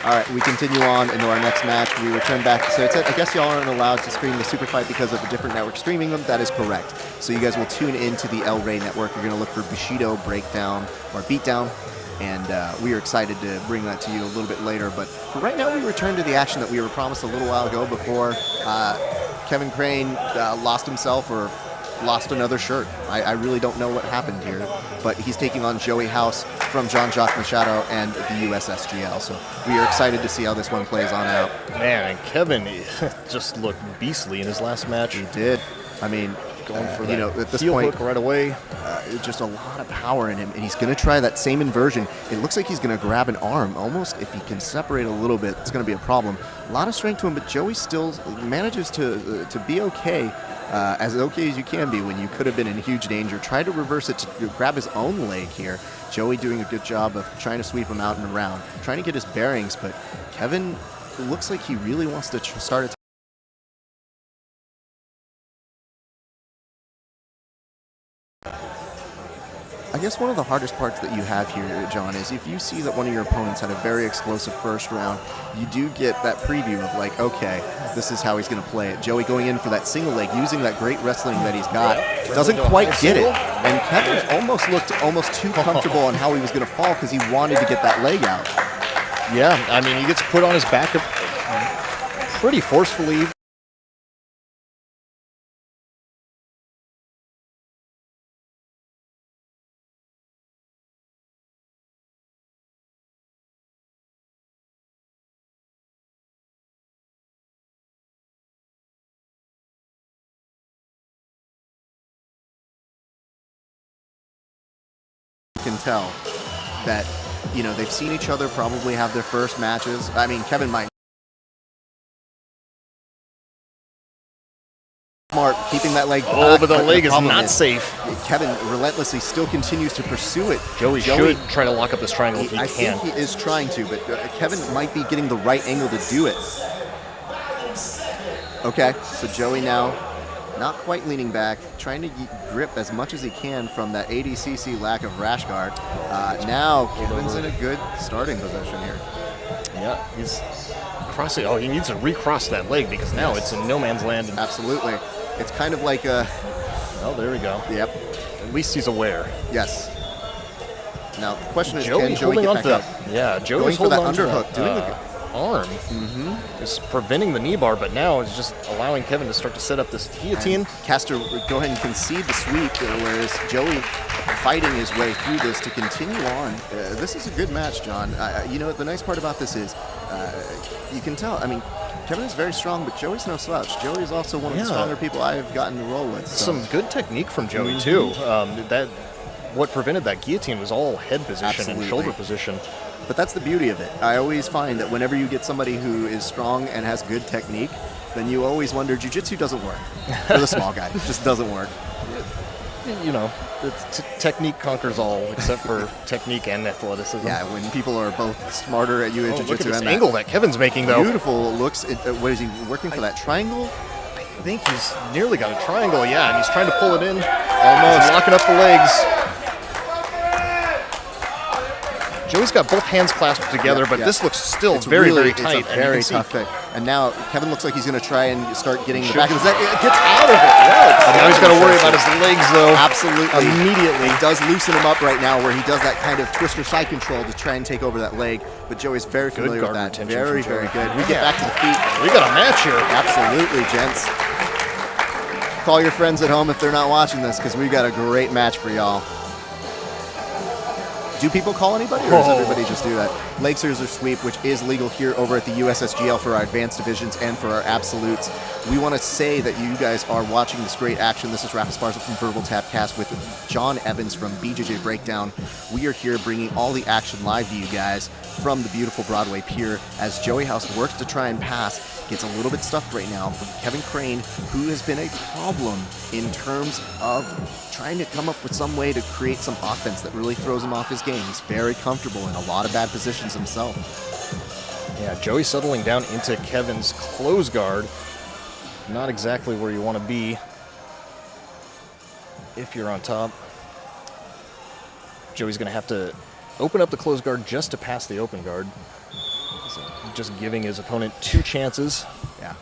All right, we continue on into our next match. We return back. So it's I guess y'all aren't allowed to stream the Super Fight because of a different network streaming them. That is correct. So you guys will tune into the El Rey network. You're going to look for Bushido Breakdown or Beatdown. And we are excited to bring that to you a little bit later. But for right now, we return to the action that we were promised a little while ago before Kevin Crane lost himself or lost another shirt. I really don't know what happened here, but he's taking on Joey Hauss from Jacques Machado and the USSGL. So we are excited to see how this one plays on out. Man, and Kevin just looked beastly in his last match. He did. I mean, going for that at this heel point, hook right away. Just a lot of power in him, and he's going to try that same inversion. It looks like he's going to grab an arm. Almost, if he can separate a little bit, it's going to be a problem. A lot of strength to him, but Joey still manages to be okay. As okay as you can be when you could have been in huge danger. Tried to reverse it to grab his own leg here. Joey doing a good job of trying to sweep him out and around, trying to get his bearings, but Kevin looks like he really wants to start a I guess one of the hardest parts that you have here, John, is if you see that one of your opponents had a very explosive first round, you do get that preview of like, okay, this is how he's going to play it. Joey going in for that single leg, using that great wrestling that he's got, doesn't quite get it. And Kevin almost looked too comfortable on how he was going to fall because he wanted to get that leg out. Yeah, I mean, he gets put on his back pretty forcefully. Can tell that, they've seen each other probably have their first matches. I mean, Kevin might. Smart, keeping that leg. But the leg is not safe. Kevin relentlessly still continues to pursue it. Joey should try to lock up this triangle if he can. I think he is trying to, but Kevin might be getting the right angle to do it. Okay, so Joey now not quite leaning back, trying to grip as much as he can from that ADCC lack of rash guard. Now Kevin's in a good starting position here. Yeah, he's crossing. Oh, he needs to recross that leg because now it's in no man's land. Absolutely. It's kind of like a... Oh, there we go. Yep. At least he's aware. Yes. Now, the question is, Joey can Joey get back up? Yeah, Joey's holding on that underhook, doing the arm. Is preventing the knee bar, but now it's just allowing Kevin to start to set up this guillotine. Castor go ahead and concede the sweep, whereas Joey fighting his way through this to continue on. This is a good match, John. The nice part about this is you can tell, I mean, Kevin is very strong, but Joey's no slouch. Joey is also one of the stronger people I have gotten to roll with. So. Some good technique from Joey, too. What prevented that guillotine was all head position and shoulder position. But that's the beauty of it. I always find that whenever you get somebody who is strong and has good technique, then you always wonder, jiu-jitsu doesn't work for the small guy. It just doesn't work. Technique conquers all, except for technique and athleticism. Yeah, when people are both smarter at you in jiu-jitsu. Look at this angle that Kevin's making, though. Beautiful looks. What is he working for, that triangle? I think he's nearly got a triangle, yeah, and he's trying to pull it in. Almost. He's locking up the legs. Joey's got both hands clasped together, but this looks still very tight. It's a very tough fit. And now Kevin looks like he's going to try and start getting the back of his neck. It gets out of it. Yeah, now he's got to worry about his legs, though. Absolutely. Immediately. He does loosen him up right now, where he does that kind of twister side control to try and take over that leg. But Joey's very familiar with that. Very, very good. We get back to the feet. We got a match here. Absolutely, gents. Call your friends at home if they're not watching this, because we got a great match for y'all. Do people call anybody, or does everybody just do that? Leg scissors sweep, which is legal here over at the USSGL for our advanced divisions and for our absolutes. We want to say that you guys are watching this great action. This is Rafa Esparza from Verbal Tapcast with John Evans from BJJ Breakdown. We are here bringing all the action live to you guys from the beautiful Broadway Pier as Joey Hauss works to try and pass. Gets a little bit stuffed right now from Kevin Crane, who has been a problem in terms of trying to come up with some way to create some offense that really throws him off his game. He's very comfortable in a lot of bad positions himself. Yeah, Joey settling down into Kevin's close guard. Not exactly where you want to be if you're on top. Joey's going to have to open up the close guard just to pass the open guard. So just giving his opponent 2 chances. Yeah.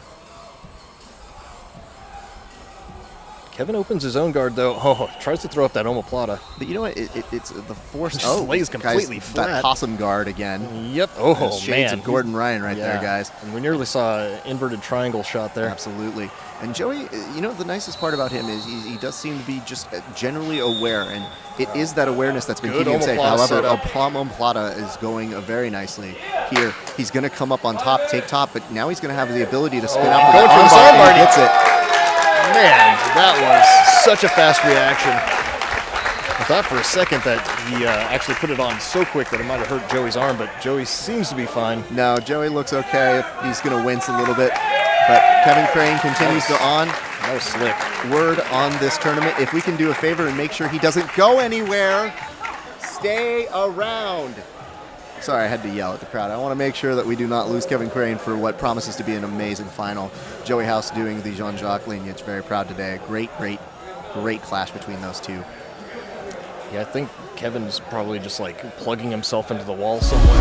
Kevin opens his own guard, though. Oh, tries to throw up that omoplata. But you know what? It's the force. Just lays completely guys, flat. That possum guard again. Yep. Oh, Shades man. of Gordon Ryan right there, guys. And we nearly saw an inverted triangle shot there. Absolutely. And Joey, you know, the nicest part about him is he does seem to be just generally aware, and it is that awareness that's been keeping him safe. However, a omoplata is going very nicely here. He's going to come up on top, take top, but now he's going to have the ability to spin up. Going for the armbar. He gets it. Man, that was such a fast reaction. I thought for a second that he actually put it on so quick that it might have hurt Joey's arm, but Joey seems to be fine. No, Joey looks okay. He's going to wince a little bit, but Kevin Crane continues to on. That was slick. Word on this tournament, if we can do a favor and make sure he doesn't go anywhere, stay around. Sorry, I had to yell at the crowd. I want to make sure that we do not lose Kevin Crane for what promises to be an amazing final. Joey Hauss doing the Jean-Jacques lineage. Very proud today. Great clash between those two. Yeah, I think Kevin's probably just like plugging himself into the wall somewhere.